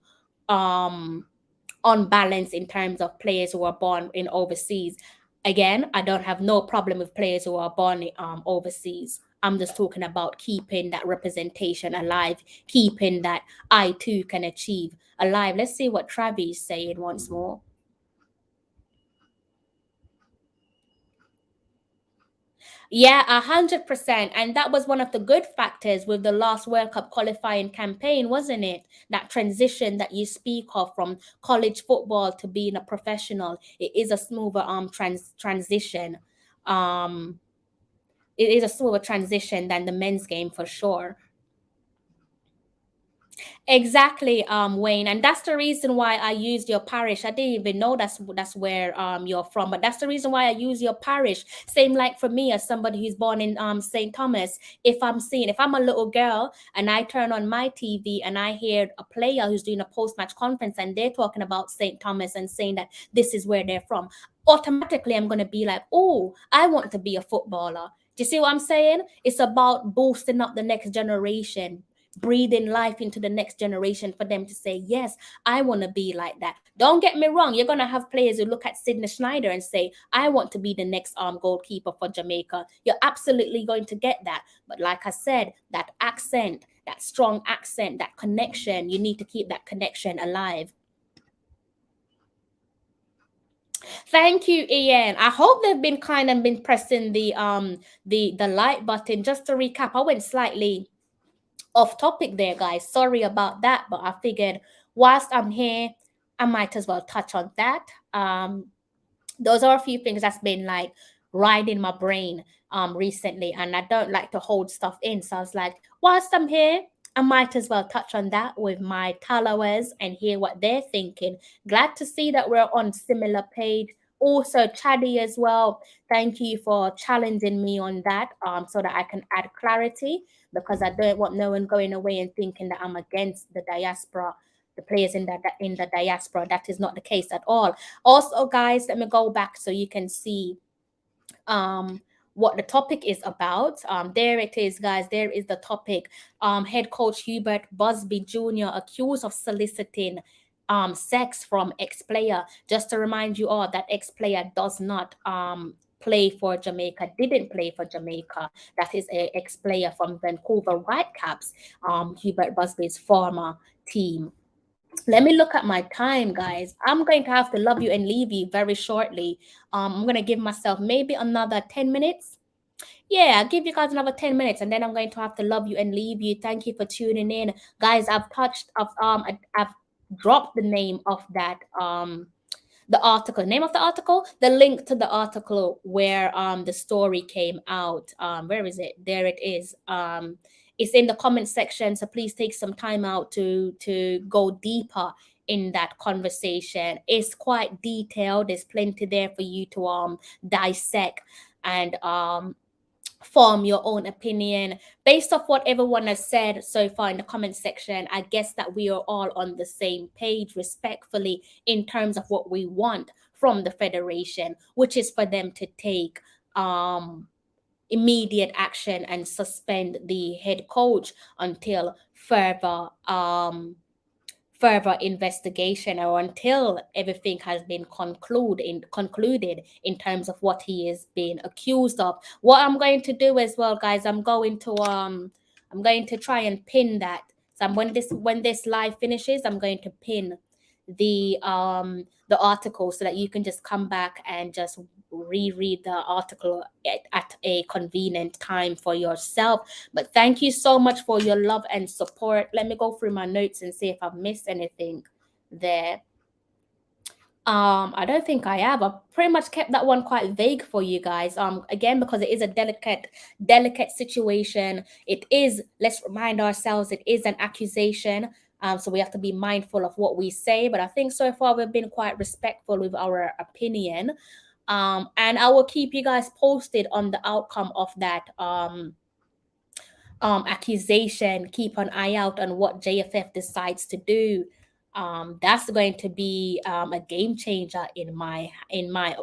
unbalanced in terms of players who are born in overseas. Again, I don't have no problem with players who are born overseas. I'm just talking about keeping that representation alive, keeping that I too can achieve alive. Let's see what Travis is saying once more. Yeah, 100%. And that was one of the good factors with the last World Cup qualifying campaign, wasn't it? That transition that you speak of from college football to being a professional. It is a smoother transition. Um, it is a smoother transition than the men's game for sure. Exactly, Wayne, and that's the reason why I used your parish. I didn't even know that's where you're from, but that's the reason why I use your parish. Same like for me as somebody who's born in St. Thomas. If I'm a little girl and I turn on my TV and I hear a player who's doing a post-match conference and they're talking about St. Thomas and saying that this is where they're from, automatically I'm gonna be like, oh, I want to be a footballer. Do you see what I'm saying? It's about boosting up the next generation, breathing life into the next generation for them to say, yes, I want to be like that. Don't get me wrong. You're going to have players who look at Sydney Schneider and say, I want to be the next goalkeeper for Jamaica. You're absolutely going to get that. But like I said, that accent, that strong accent, that connection, you need to keep that connection alive. Thank you, Ian. I hope they've been kind and been pressing the like button. Just to recap, I went slightly off topic there, guys. Sorry about that, but I figured whilst I'm here, I might as well touch on that. Those are a few things that's been like riding my brain recently, and I don't like to hold stuff in. So I was like, whilst I'm here, I might as well touch on that with my Tallawahs and hear what they're thinking. Glad to see that we're on similar page. Also, Chaddy as well. Thank you for challenging me on that, so that I can add clarity, because I don't want no one going away and thinking that I'm against the diaspora, the players in the diaspora. That is not the case at all. Also, guys, let me go back so you can see what the topic is about. There it is, guys. There is the topic. Head coach Hubert Busby Jr. accused of soliciting sex from ex-player. Just to remind you all that ex-player does not play for Jamaica, didn't play for Jamaica. That is a ex-player from Vancouver Whitecaps, Hubert Busby's former team. Let me look at my time, guys. I'm going to have to love you and leave you very shortly. I'm going to give myself maybe another 10 minutes. Yeah, I'll give you guys another 10 minutes and then I'm going to have to love you and leave you. Thank you for tuning in. Guys, I've dropped the name of that the article, name of the article, the link to the article where the story came out. Where is it? There it is. It's in the comment section, so please take some time out to go deeper in that conversation. It's quite detailed. There's plenty there for you to dissect and form your own opinion based off what everyone has said so far in the comment section. I guess that we are all on the same page respectfully in terms of what we want from the federation, which is for them to take immediate action and suspend the head coach until further investigation, or until everything has been concluded in terms of what he is being accused of. What I'm going to do as well, guys, I'm going to try and pin that. So when this live finishes, I'm going to pin the article so that you can just come back and just reread the article at a convenient time for yourself. But thank you so much for your love and support. Let me go through my notes and see if I've missed anything there. I don't think I have. I've pretty much kept that one quite vague for you guys. Again, because it is a delicate situation. It is, let's remind ourselves, it is an accusation. So we have to be mindful of what we say. But I think so far we've been quite respectful with our opinion. And I will keep you guys posted on the outcome of that accusation. Keep an eye out on what JFF decides to do. That's going to be a game changer in my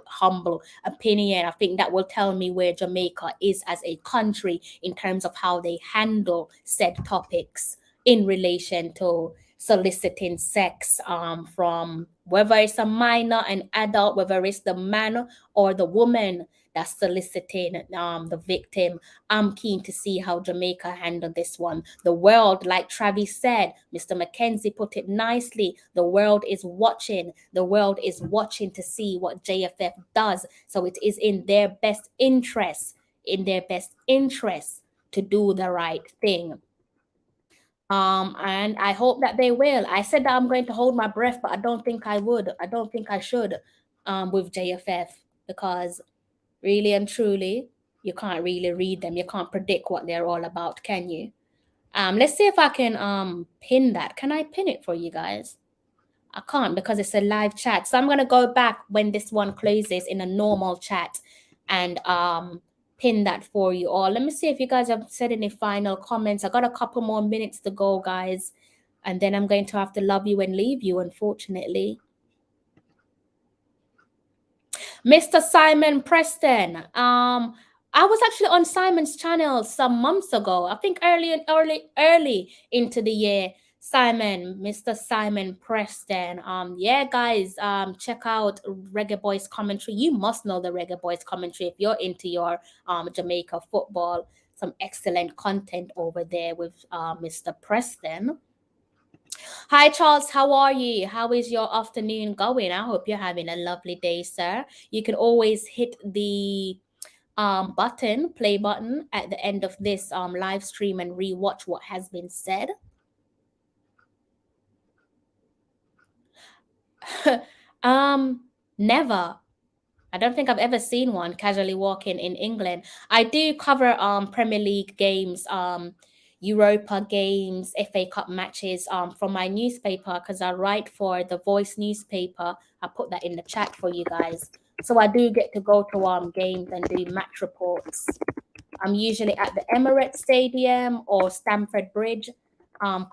humble opinion. I think that will tell me where Jamaica is as a country in terms of how they handle said topics in relation to soliciting sex from whether it's a minor, an adult, whether it's the man or the woman that's soliciting the victim. I'm keen to see how Jamaica handle this one. The world, like Travis said, Mr. McKenzie put it nicely, the world is watching. The world is watching to see what JFF does. So it is in their best interest, to do the right thing. And I hope that they will. I said that I'm going to hold my breath, but I don't think I would. I don't think I should with JFF, because really and truly, you can't really read them. You can't predict what they're all about, can you? Let's see if I can pin that. Can I pin it for you guys? I can't because it's a live chat. So I'm gonna go back when this one closes in a normal chat and pin that for you all. Let me see if you guys have said any final comments. I got a couple more minutes to go, guys, and then I'm going to have to love you and leave you, unfortunately. Mr. Simon Preston. I was actually on Simon's channel some months ago. I think early into the year. Mr. Simon Preston. Yeah, guys, check out Reggae Boys commentary. You must know the Reggae Boys commentary if you're into your Jamaica football. Some excellent content over there with Mr. Preston. Hi, Charles. How are you? How is your afternoon going? I hope you're having a lovely day, sir. You can always hit the play button at the end of this live stream and rewatch what has been said. Never. I don't think I've ever seen one casually walking in England. I do cover Premier League games, Europa games, FA Cup matches from my newspaper, because I write for the Voice newspaper. I put that in the chat for you guys. So I do get to go to games and do match reports. I'm usually at the Emirates Stadium or Stamford Bridge,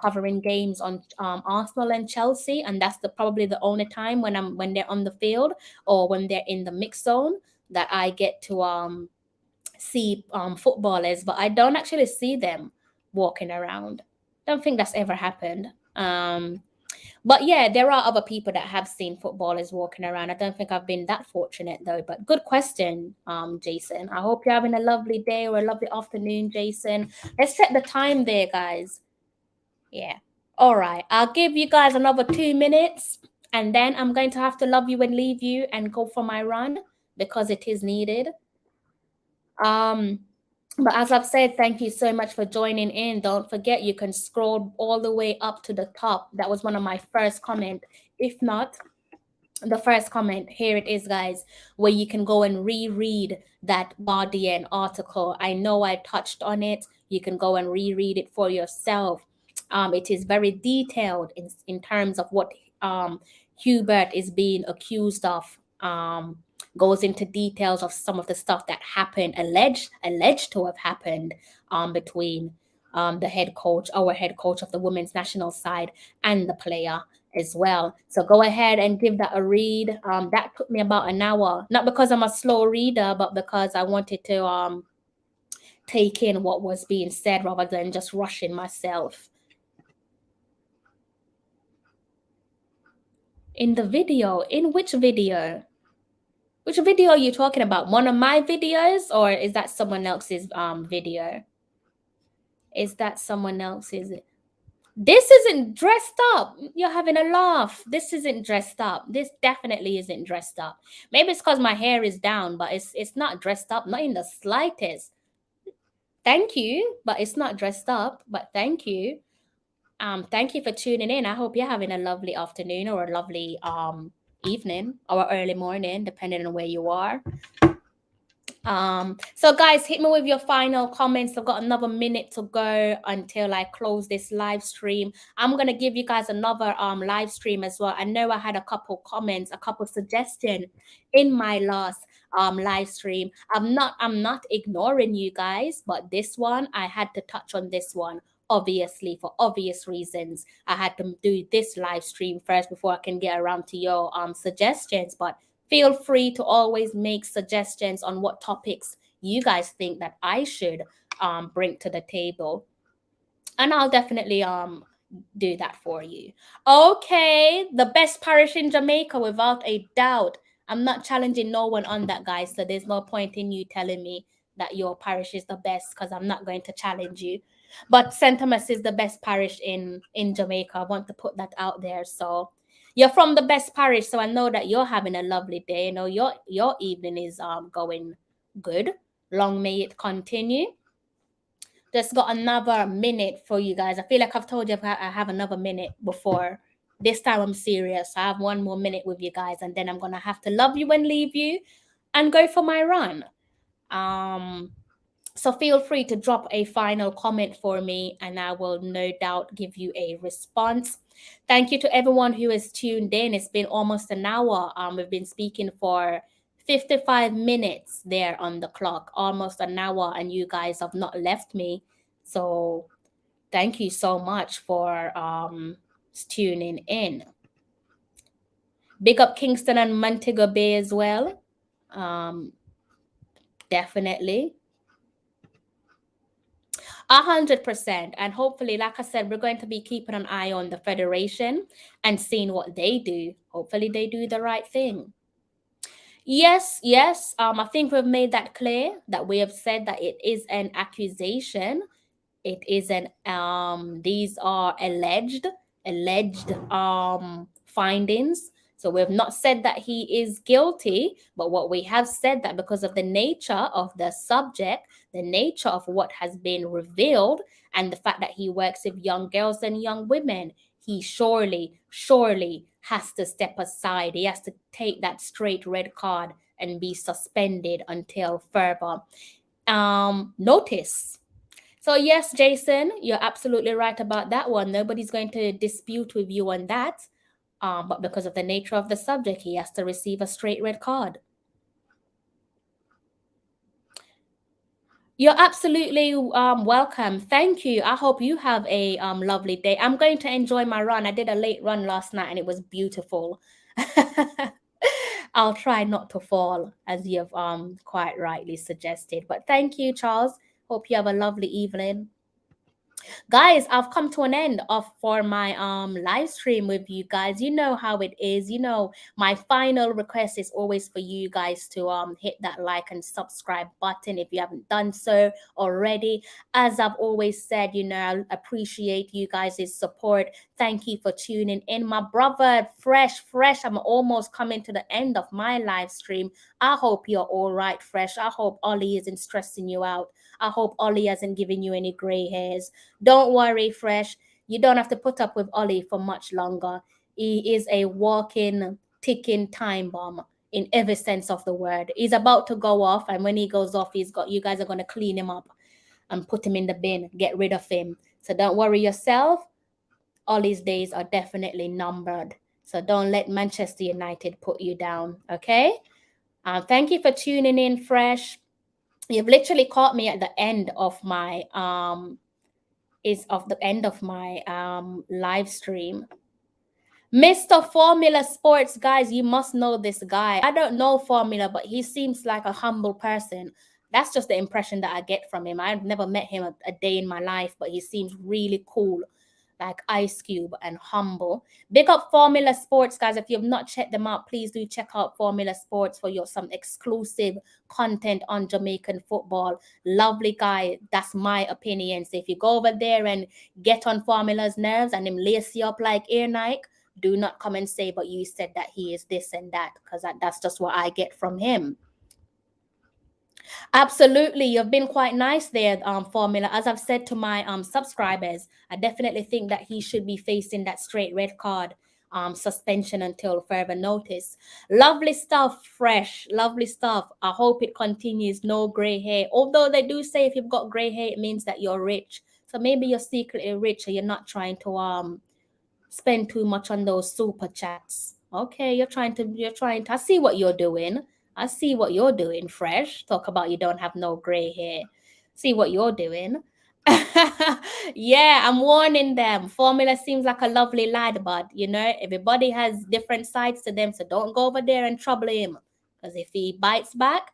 covering games on Arsenal and Chelsea, and that's probably the only time when they're on the field or when they're in the mix zone that I get to see footballers. But I don't actually see them walking around. Don't think that's ever happened. But yeah, there are other people that have seen footballers walking around. I don't think I've been that fortunate though. But good question, Jason. I hope you're having a lovely day or a lovely afternoon, Jason. Let's check the time there, guys. Yeah. All right. I'll give you guys another 2 minutes, and then I'm going to have to love you and leave you and go for my run because it is needed. But as I've said, thank you so much for joining in. Don't forget, you can scroll all the way up to the top. That was one of my first comment. If not, the first comment, here it is, guys, where you can go and reread that Guardian article. I know I touched on it. You can go and reread it for yourself. It is very detailed in terms of what Hubert is being accused of. Goes into details of some of the stuff that happened, alleged to have happened between the head coach, our head coach of the women's national side, and the player as well. So go ahead and give that a read. That took me about an hour, not because I'm a slow reader, but because I wanted to take in what was being said rather than just rushing myself. In the video, in which video? Which video are you talking about? One of my videos, or is that someone else's video? Is that someone else's? This isn't dressed up. You're having a laugh. This isn't dressed up. This definitely isn't dressed up. Maybe it's because my hair is down, but it's not dressed up, not in the slightest. Thank you, but it's not dressed up, but thank you. Thank you for tuning in. I hope you're having a lovely afternoon or a lovely evening or early morning, depending on where you are. So guys, hit me with your final comments. I've got another minute to go until I close this live stream. I'm gonna give you guys another live stream as well. I know I had a couple comments, a couple suggestions in my last live stream. I'm not ignoring you guys, but this one I had to touch on this one, obviously, for obvious reasons. I had to do this live stream first before I can get around to your suggestions. But feel free to always make suggestions on what topics you guys think that I should bring to the table, and I'll definitely do that for you. Okay, the best parish in Jamaica without a doubt. I'm not challenging no one on that, guys, so there's no point in you telling me that your parish is the best, because I'm not going to challenge you. But St. Thomas is the best parish in Jamaica. I want to put that out there. So you're from the best parish, so I know that you're having a lovely day. You know, your evening is going good. Long may it continue. Just got another minute for you guys. I feel like I've told you I have another minute before. This time I'm serious. I have one more minute with you guys, and then I'm gonna have to love you and leave you and go for my run. So feel free to drop a final comment for me, and I will no doubt give you a response. Thank you to everyone who has tuned in. It's been almost an hour. We've been speaking for 55 minutes there on the clock, almost an hour, and you guys have not left me. So thank you so much for tuning in. Big up Kingston and Montego Bay as well. Definitely. 100%. And hopefully, like I said, we're going to be keeping an eye on the Federation and seeing what they do. Hopefully they do the right thing. Yes. I think we've made that clear, that we have said that it is an accusation. It is an these are alleged findings. So we have not said that he is guilty, but what we have said that because of the nature of the subject, the nature of what has been revealed, and the fact that he works with young girls and young women, he surely has to step aside. He has to take that straight red card and be suspended until further notice. So yes, Jason, you're absolutely right about that one. Nobody's going to dispute with you on that. But because of the nature of the subject, he has to receive a straight red card. You're absolutely welcome. Thank you. I hope you have a lovely day. I'm going to enjoy my run. I did a late run last night and it was beautiful. I'll try not to fall, as you've quite rightly suggested. But thank you, Charles. Hope you have a lovely evening. Guys, I've come to an end for my live stream with you guys. You know how it is. You know, my final request is always for you guys to hit that like and subscribe button if you haven't done so already. As I've always said, you know, I appreciate you guys' support. Thank you for tuning in. My brother, Fresh, I'm almost coming to the end of my live stream. I hope you're all right, Fresh. I hope Ollie isn't stressing you out. I hope Ollie hasn't given you any gray hairs. Don't worry, Fresh. You don't have to put up with Ollie for much longer. He is a walking, ticking time bomb in every sense of the word. He's about to go off, and when he goes off, you guys are going to clean him up and put him in the bin, get rid of him. So don't worry yourself. Ollie's days are definitely numbered. So don't let Manchester United put you down, okay? Thank you for tuning in, Fresh. You've literally caught me at the end of my live stream. Mr. Formula Sports, guys, you must know this guy. I don't know Formula, but he seems like a humble person. That's just the impression that I get from him. I've never met him a day in my life, but he seems really cool, like Ice Cube, and humble. Big up Formula Sports, guys. If you have not checked them out, please do check out Formula Sports for some exclusive content on Jamaican football. Lovely guy. That's my opinion. So if you go over there and get on Formula's nerves and him lace you up like Air Nike, do not come and say, but you said that he is this and that, because that's just what I get from him. Absolutely, you've been quite nice there, Formula. As I've said to my subscribers, I definitely think that he should be facing that straight red card. suspension until further notice. Lovely stuff, Fresh. Lovely stuff. I hope it continues. No gray hair. Although they do say if you've got gray hair, it means that you're rich. So maybe you're secretly rich and you're not trying to spend too much on those super chats. Okay, you're trying to I see what you're doing. I see what you're doing, Fresh. Talk about you don't have no gray hair. See what you're doing. Yeah, I'm warning them. Formula seems like a lovely lad, but everybody has different sides to them, so don't go over there and trouble him. Because if he bites back,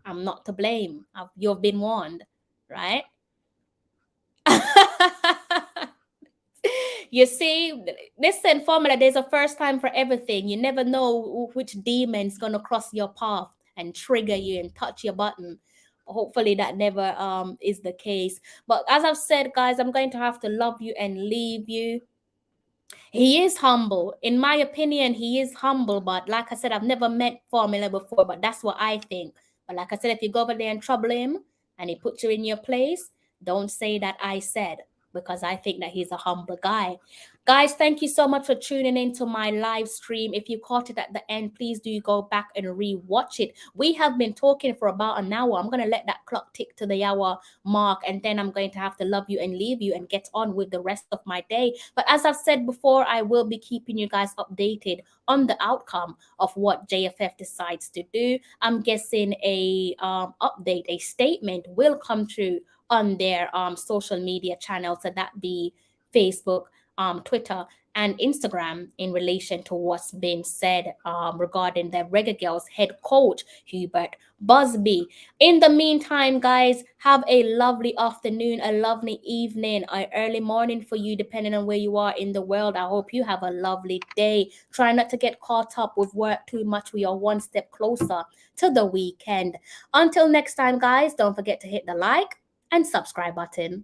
I'm not to blame. You've been warned, right? You see, listen, Formula, there's a first time for everything. You never know which demon's gonna cross your path and trigger you and touch your button. Hopefully that never is the case. But as I've said, guys, I'm going to have to love you and leave you. He is humble. In my opinion, he is humble. But like I said, I've never met Formula before, but that's what I think. But like I said, if you go over there and trouble him and he puts you in your place, don't say that I said, because I think that he's a humble guy. Guys, thank you so much for tuning into my live stream. If you caught it at the end, please do go back and re-watch it. We have been talking for about an hour. I'm going to let that clock tick to the hour mark, and then I'm going to have to love you and leave you and get on with the rest of my day. But as I've said before, I will be keeping you guys updated on the outcome of what JFF decides to do. I'm guessing a update, a statement will come through on their social media channels, so that be Facebook, Twitter, and Instagram, in relation to what's been said regarding the Reggae Girlz head coach, Hubert Busby. In the meantime, guys, have a lovely afternoon, a lovely evening, an early morning for you, depending on where you are in the world. I hope you have a lovely day. Try not to get caught up with work too much. We are one step closer to the weekend. Until next time, guys, don't forget to hit the like and subscribe button.